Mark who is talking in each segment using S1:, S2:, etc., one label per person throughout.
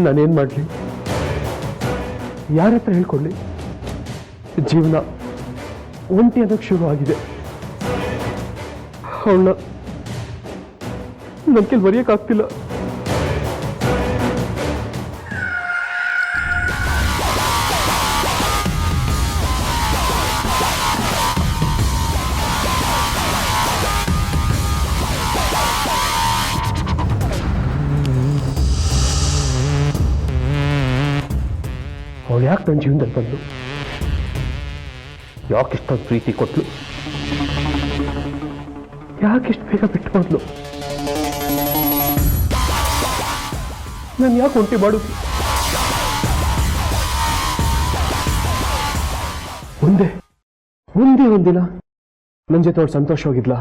S1: ನಾನೇನು ಮಾಡಲಿ? ಯಾರ ಹತ್ರ ಹೇಳ್ಕೊಳ್ಳಿ? ಜೀವನ ಒಂಟಿ ಅನ್ನೋಕ್ಕೆ ಶುರು ಆಗಿದೆ. ಅವಳನ್ನ ನನ್ನ ಕೈಲಿ ಬರೆಯೋಕ್ಕಾಗ್ತಿಲ್ಲ. ಅವಳು ಯಾಕೆ ನನ್ನ ಜೀವನದಲ್ಲಿ ಬಂದು ಯಾಕಿಷ್ಟೊಂದು ಪ್ರೀತಿ ಕೊಟ್ಲು? ಯಾಕಿಷ್ಟು ಬೇಗ ಬಿಟ್ಟು ಬಂದ್ಲು? ನಾನು ಯಾಕೆ ಒಂಟಿ ಮಾಡುದು? ಒಂದೇ ಒಂದಿನ ನನ್ನ ಜೊತೆ ಅವಳು ಸಂತೋಷವಾಗಿದ್ಲ.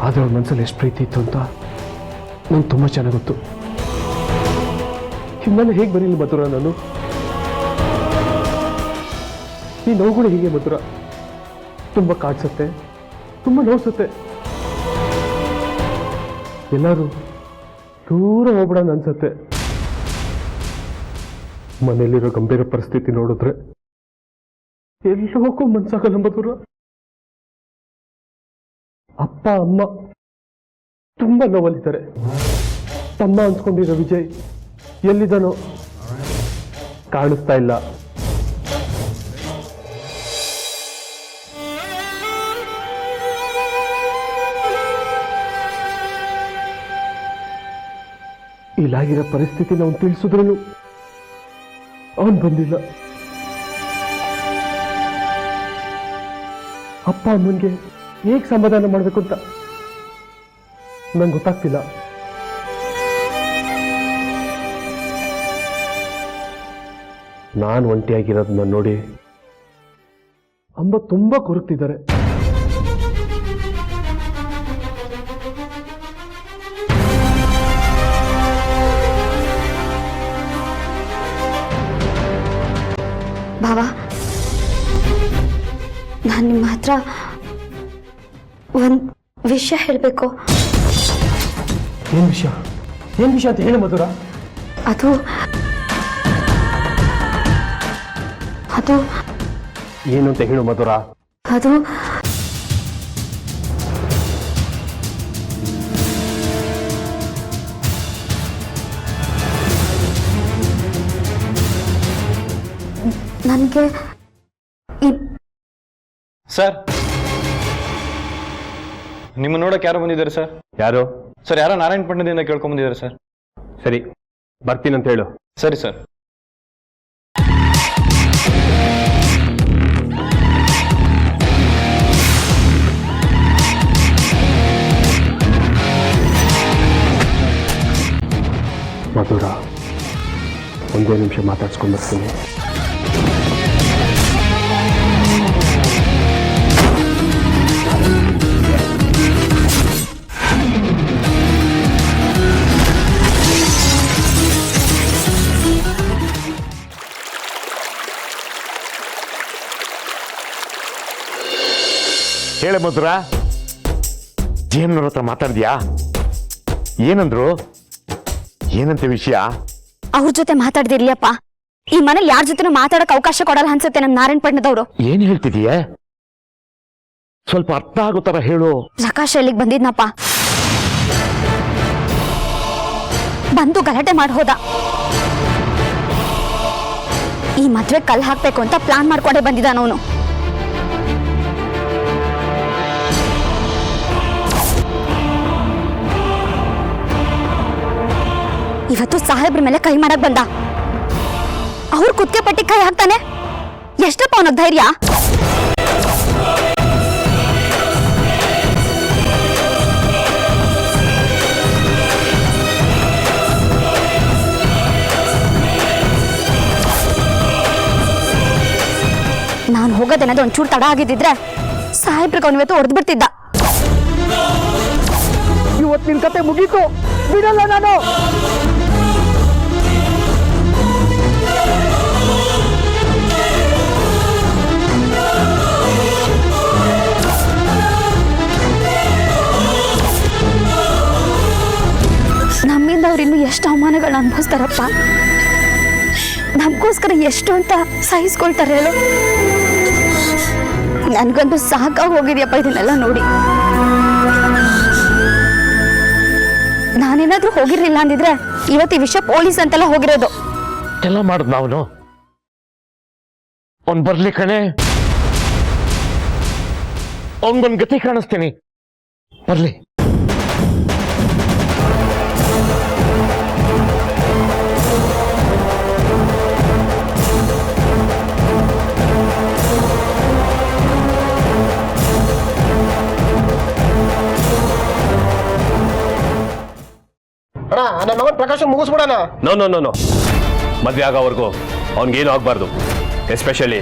S1: ಆದ್ರೆ ಅವಳ ಮನಸ್ಸಲ್ಲಿ ಎಷ್ಟು ಪ್ರೀತಿ ಇತ್ತು ಅಂತ ನಂಗೆ ತುಂಬ ಚೆನ್ನಾಗಿ ಗೊತ್ತು. ಹಿಂದೆಲ್ಲ ಹೇಗೆ ಬರೀಲಿ ಮಧುರ ನಾನು? ಈ ನೋವುಗಳು ಹೀಗೆ ಮಧುರ, ತುಂಬ ಕಾಡ್ಸತ್ತೆ, ತುಂಬ ನೋಡ್ಸತ್ತೆ. ಎಲ್ಲರೂ ದೂರ ಹೋಗ್ಬಿಡೋಣ ಅನ್ಸತ್ತೆ. ಮನೆಯಲ್ಲಿರೋ ಗಂಭೀರ ಪರಿಸ್ಥಿತಿ ನೋಡಿದ್ರೆ ಎಲ್ಲೋಕ್ಕೂ ಮನ್ಸಾಗಲ್ಲ ಮಧುರ. ಅಪ್ಪ ಅಮ್ಮ ತುಂಬ ನೋವಲ್ಲಿದ್ದಾರೆ. ತಮ್ಮ ಅನ್ಸ್ಕೊಂಡಿರೋ ವಿಜಯ್ ಎಲ್ಲಿದ್ದಾನೋ ಕಾಣಿಸ್ತಾ ಇಲ್ಲ. ಇಲ್ಲಾಗಿರೋ ಪರಿಸ್ಥಿತಿ ನಾವು ತಿಳಿಸಿದ್ರೂ ಅವನು ಬಂದಿಲ್ಲ. ಅಪ್ಪ ಅಮ್ಮನಿಗೆ ಹೇಗೆ ಸಮಾಧಾನ ಮಾಡಬೇಕು ಅಂತ ನಂಗೆ ಗೊತ್ತಾಗ್ತಿಲ್ಲ. ನಾನು ಒಂಟಿಯಾಗಿರೋದನ್ನ ನೋಡಿ ಅಮ್ಮ ತುಂಬಾ ಕೊರಗ್ತಿದ್ದಾರೆ.
S2: ಭಾವ, ನಾನು ನಿಮ್ಮ ಹತ್ರ ಒಂದು ವಿಷಯ ಹೇಳಬೇಕು.
S1: ಏನು ವಿಷಯ ಅಂತ ಹೇಳು ಮಧುರ.
S2: ಅದು
S1: ಏನು ಅಂತ ಹೇಳು ಮಧುರ.
S2: ಅದು ನನಗೆ
S3: ಸರ್, ನಿಮ್ಮ ನೋಡಕ್ಕೆ ಯಾರು ಬಂದಿದ್ದಾರೆ ಸರ್?
S1: ಯಾರು?
S3: ಸರ್, ಯಾರೋ ನಾರಾಯಣಪಟ್ಟಣದಿಂದ ಕೇಳ್ಕೊಂಡ್ ಬಂದಿದ್ದಾರೆ ಸರ್.
S1: ಸರಿ, ಬರ್ತೀನಂತ ಹೇಳು.
S3: ಸರಿ ಸರ್.
S1: ಮಧುರ, ಒಂದೇ ನಿಮಿಷ ಮಾತಾಡ್ಸ್ಕೊಂಡು ಬರ್ತೀನಿ.
S4: ಹೇಳ ಮಧುರ, ಜೇಮ್ನವ್ರ ಹತ್ರ ಮಾತಾಡಿದ್ಯಾ? ಏನಂದ್ರು? ಏನಂತೆ ವಿಷಯ?
S2: ಅವ್ರ ಜೊತೆ ಮಾತಾಡ್ದಿರ್ಲಿಯಪ್ಪ. ಈ ಮನೇಲಿ ಯಾರ ಜೊತೆ ಮಾತಾಡಕ್ ಅವಕಾಶ ಕೊಡಲ್ಲ ಅನ್ಸುತ್ತೆ ನಮ್ ನಾರಾಯಣಪಟ್ಟಣದವ್ರು.
S4: ಏನ್ ಹೇಳ್ತಿದೀಯ? ಸ್ವಲ್ಪ ಅರ್ಥ ಆಗೋ ತರ ಹೇಳು.
S2: ಪ್ರಕಾಶ್ ಇಲ್ಲಿಗೆ ಬಂದಿದ್ನಪ್ಪ. ಬಂದು ಗಲಾಟೆ ಮಾಡಿ ಹೋದ. ಈ ಮದ್ವೆ ಕಲ್ ಹಾಕ್ಬೇಕು ಅಂತ ಪ್ಲಾನ್ ಮಾಡ್ಕೊಂಡೇ ಬಂದಿದ್ದಾನ ಅವನು. ಇವತ್ತು ಸಾಹೇಬ್ರ ಮೇಲೆ ಕೈ ಮಾಡಕ್ ಬಂದ. ಅವ್ರ ಕುತ್ತಿಗೆ ಪಟ್ಟಿ ಕೈ ಹಾಕ್ತಾನೆ. ಎಷ್ಟಪ್ಪ ಅವನ ಧೈರ್ಯ? ನಾನು ಹೋಗೋದೇನಾದ್ರು ಒಂಚೂರು ತಡ ಆಗಿದ್ದಿದ್ರೆ ಸಾಹೇಬ್ರಿಗೆ ಅವನ ಇವತ್ತು ಹೊಡೆದು ಬಿಡ್ತಿದ್ದ.
S1: ಇವತ್ತಿನ ಕತೆ ಮುಗೀತು, ಬಿಡಲ್ಲ ನಾನು.
S2: ನಮ್ಮಿಂದ ಅವ್ರಿನ್ನು ಎಷ್ಟು ಅವಮಾನಗಳು ನೋವುಗಳನ್ನ ಅನುಭವಿಸ್ತಾರಪ್ಪ. ನಮಗೋಸ್ಕರ ಎಷ್ಟು ಅಂತ ಸಹಿಸ್ಕೊಳ್ತಾರೆ ಹೇಳು. ನನ್ಗಂತೂ ಸಾಕಾಗಿ ಹೋಗಿದ್ಯಪ್ಪ ಇದನ್ನೆಲ್ಲ ನೋಡಿ. ನಾನೇನಾದ್ರೂ ಹೋಗಿರ್ಲಿಲ್ಲ ಅಂದಿದ್ರೆ ಇವತ್ತು ಈ ವಿಷಯ ಪೊಲೀಸ್ ಅಂತೆಲ್ಲ ಹೋಗಿರೋದು.
S4: ಎಲ್ಲ ಮಾಡುದು ನಾವು ಅವ್ನ್ ಬರ್ಲಿ ಕಣೆ, ಅವನ್ಗೊಂದು ಗತಿ ಕಾಣಿಸ್ತೀನಿ, ಬರ್ಲಿ.
S5: ಅಣ್ಣ ನನ್ನ ಮಗನ ಪ್ರಕಾಶ ಮುಗಿಸ್ಬಿಡೋಣ.
S6: ನೋ ಮದ್ವೆ ಆಗೋವರೆಗೂ ಅವ್ನಿಗೇನು ಆಗಬಾರ್ದು. ಎಸ್ಪೆಷಲಿ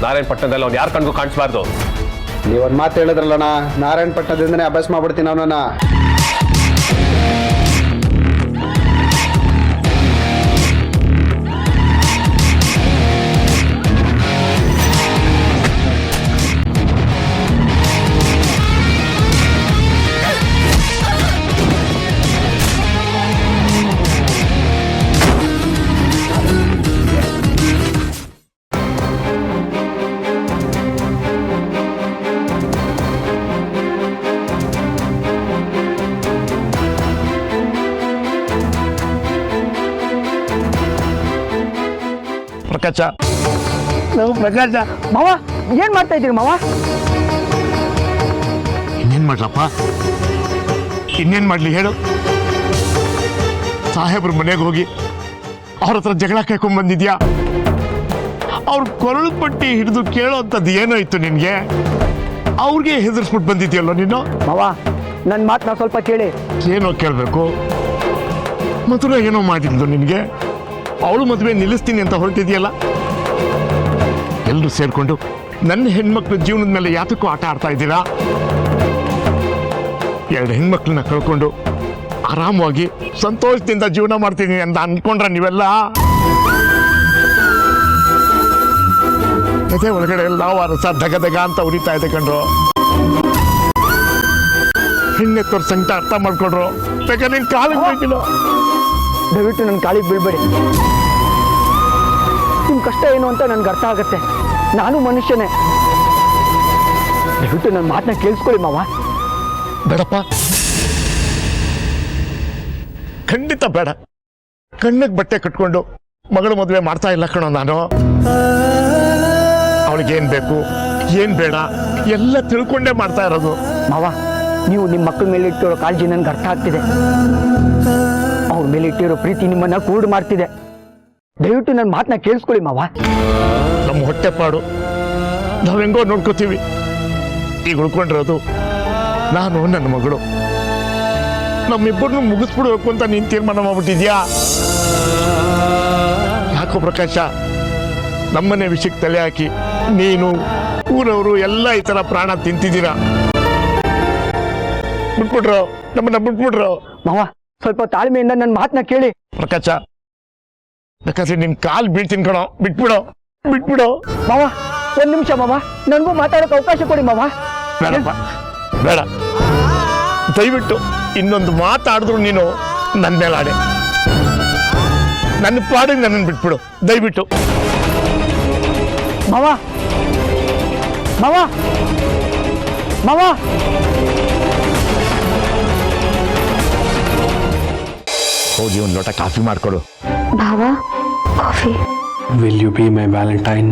S6: ನಾರಾಯಣಪಟ್ಟಣದಲ್ಲಿ ಅವ್ನು ಯಾರ ಕಣ್ಗೂ ಕಾಣಿಸ್ಬಾರ್ದು.
S5: ನೀವೊಂದು ಮಾತು ಹೇಳಿದ್ರಲ್ಲಣ್ಣ, ನಾರಾಯಣಪಟ್ಟಣದಿಂದನೇ ಅಭ್ಯಾಸ ಮಾಡ್ಬಿಡ್ತೀನಿ ಅವನನ್ನ.
S4: ಪ್ರಕಾಶ,
S1: ನಾವು ಪ್ರಕಾಶ ಮಾವ ಏನ್ ಮಾಡ್ತಾ ಇದ್ದೀರಿ ಮಾವ?
S4: ಇನ್ನೇನ್ ಮಾಡ್ಲಪ್ಪ, ಇನ್ನೇನ್ ಮಾಡ್ಲಿ ಹೇಳು? ಸಾಹೇಬ್ರ ಮನೆಗೆ ಹೋಗಿ ಅವ್ರ ಹತ್ರ ಜಗಳ ಕಾಯ್ಕೊಂಡ್ ಬಂದಿದ್ಯಾ? ಅವ್ರ ಕೊರಳು ಪಟ್ಟಿ ಹಿಡಿದು ಕೇಳೋ ಅಂತದ್ದು ಏನೋ ಇತ್ತು ನಿನ್ಗೆ? ಅವ್ರಿಗೆ ಹೆದರ್ಸ್ಬಿಟ್ಟು ಬಂದಿದ್ಯಲ್ಲೋ ನೀನು?
S1: ಮಾವ ನನ್ನ ಮಾತನ್ನ ಸ್ವಲ್ಪ ಕೇಳಿ.
S4: ಏನೋ ಕೇಳಬೇಕು? ಮಧುರ ಏನೋ ಮಾಡಿದ್ಲು ನಿನ್ಗೆ, ಅವಳು ಮದುವೆ ನಿಲ್ಲಿಸ್ತೀನಿ ಅಂತ ಹೊರಟಿದ್ಯಲ್ಲ. ಎಲ್ಲರೂ ಸೇರ್ಕೊಂಡು ನನ್ನ ಹೆಣ್ಮಕ್ಳ ಜೀವನದ ಮೇಲೆ ಯಾತಕ್ಕೂ ಆಟ ಆಡ್ತಾ ಇದ್ದೀರಾ? 2 ಹೆಣ್ಮಕ್ಳನ್ನ ಕಳ್ಕೊಂಡು ಆರಾಮವಾಗಿ ಸಂತೋಷದಿಂದ ಜೀವನ ಮಾಡ್ತೀನಿ ಅಂತ ಅನ್ಕೊಂಡ್ರ ನೀವೆಲ್ಲ? ಅದೇ ಒಳಗಡೆ ಎಲ್ಲ ರಸ ದಗ ಅಂತ ಉರಿತಾ ಇದೆ ಕಂಡ್ರು. ಹೆಣ್ಣೆತ್ತವ್ರ ಸಂಕಟ ಅರ್ಥ ಮಾಡ್ಕೊಂಡ್ರು. ಬೇಕಾದ್ರೆ ನಿನ್ ಕಾಲಿಗೆ ಬೇಕಿಲ್ಲ.
S1: ದಯವಿಟ್ಟು ನನ್ನ ಕಾಲಿಗೆ ಬೀಳ್ಬೇಡಿ. ನಿಮ್ಮ ಕಷ್ಟ ಏನು ಅಂತ ನನ್ಗೆ ಅರ್ಥ ಆಗತ್ತೆ. ನಾನು ಮನುಷ್ಯನೇ. ದಯವಿಟ್ಟು ನನ್ನ ಮಾತನ್ನ ಕೇಳಿಸ್ಕೊಳ್ಳಿ ಮಾವ.
S4: ಬೇಡಪ್ಪ, ಖಂಡಿತ ಬೇಡ. ಕಣ್ಣಿಗೆ ಬಟ್ಟೆ ಕಟ್ಕೊಂಡು ಮಗಳ ಮದುವೆ ಮಾಡ್ತಾ ಇಲ್ಲ ಕಣೋ ನಾನು. ಅವಳಿಗೇನ್ ಬೇಕು ಏನ್ ಬೇಡ ಎಲ್ಲ ತಿಳ್ಕೊಂಡೇ ಮಾಡ್ತಾ ಇರೋದು.
S1: ಮಾವ, ನೀವು ನಿಮ್ಮ ಮಕ್ಕಳ ಮೇಲೆ ಇಟ್ಟಿರೋ ಕಾಳಜಿ ನನ್ಗೆ ಅರ್ಥ ಆಗ್ತಿದೆ. ಅವ್ರ ಮೇಲೆ ಇಟ್ಟಿರೋ ಪ್ರೀತಿ ನಿಮ್ಮನ್ನ ಕೂರ್ಡು ಮಾಡ್ತಿದೆ. ದಯವಿಟ್ಟು ನನ್ನ ಮಾತನ್ನ ಕೇಳಿಸ್ಕೊಳ್ಳಿ ಮಾವ.
S4: ನಮ್ಮ ಹೊಟ್ಟೆಪಾಡು ನಾವ್ ಹೆಂಗೋ ನೋಡ್ಕೋತೀವಿ. ಈಗ ಉಳ್ಕೊಂಡಿರೋದು ನಾನು, ನನ್ನ ಮಗಳು. ನಮ್ಮಿಬ್ಬರನ್ನು ಮುಗಿಸ್ಬಿಡ್ಬೇಕು ಅಂತ ನೀನ್ ತೀರ್ಮಾನ ಮಾಡ್ಬಿಟ್ಟಿದ್ಯಾ? ಯಾಕೋ ಪ್ರಕಾಶ, ನಮ್ಮನೆ ವಿಷಯಕ್ಕೆ ತಲೆ ಹಾಕಿ ನೀನು ಊರವರು ಎಲ್ಲ ಈ ತರ ಪ್ರಾಣ ತಿಂತಿದ್ದೀರಾ. ಬಿಟ್ಬಿಟ್ರು, ನಮ್ಮನ್ನ ಬಿಟ್ಬಿಟ್ರು.
S1: ಮಾವ ಸ್ವಲ್ಪ ತಾಳ್ಮೆಯಿಂದ ನನ್ನ ಮಾತನ್ನ ಕೇಳಿ.
S4: ಪ್ರಕಾಶ, ಬೇಕಾದ್ರೆ ನಿನ್ ಕಾಲ್ ಬೀಳ್ತೀನಿ ಕಣೋ. ಬಿಟ್ಬಿಡೋ.
S1: ಮಾವ 1 ನಿಮಿಷ ಮಾವ, ನನಗೂ ಮಾತಾಡೋಕೆ ಅವಕಾಶ ಕೊಡಿ ಮಾವ.
S4: ಬೇಡಪ್ಪ, ಬೇಡ. ದಯವಿಟ್ಟು ಇನ್ನೊಂದು ಮಾತಾಡಿದ್ರು ನೀನು ನನ್ನ ಮೇಲೆ ಆಡೆ. ನನ್ನ ಪಾಡಿಗೆ ನನ್ನನ್ನು ಬಿಟ್ಬಿಡು ದಯವಿಟ್ಟು.
S1: ಮಾವ ಮಾವ ಮಾವ
S4: ಹೋಗಿ ಒಂದು ಲೋಟ ಕಾಫಿ ಮಾಡ್ಕೊಡು.
S2: ಭಾವ, coffee.
S3: Will you be my Valentine?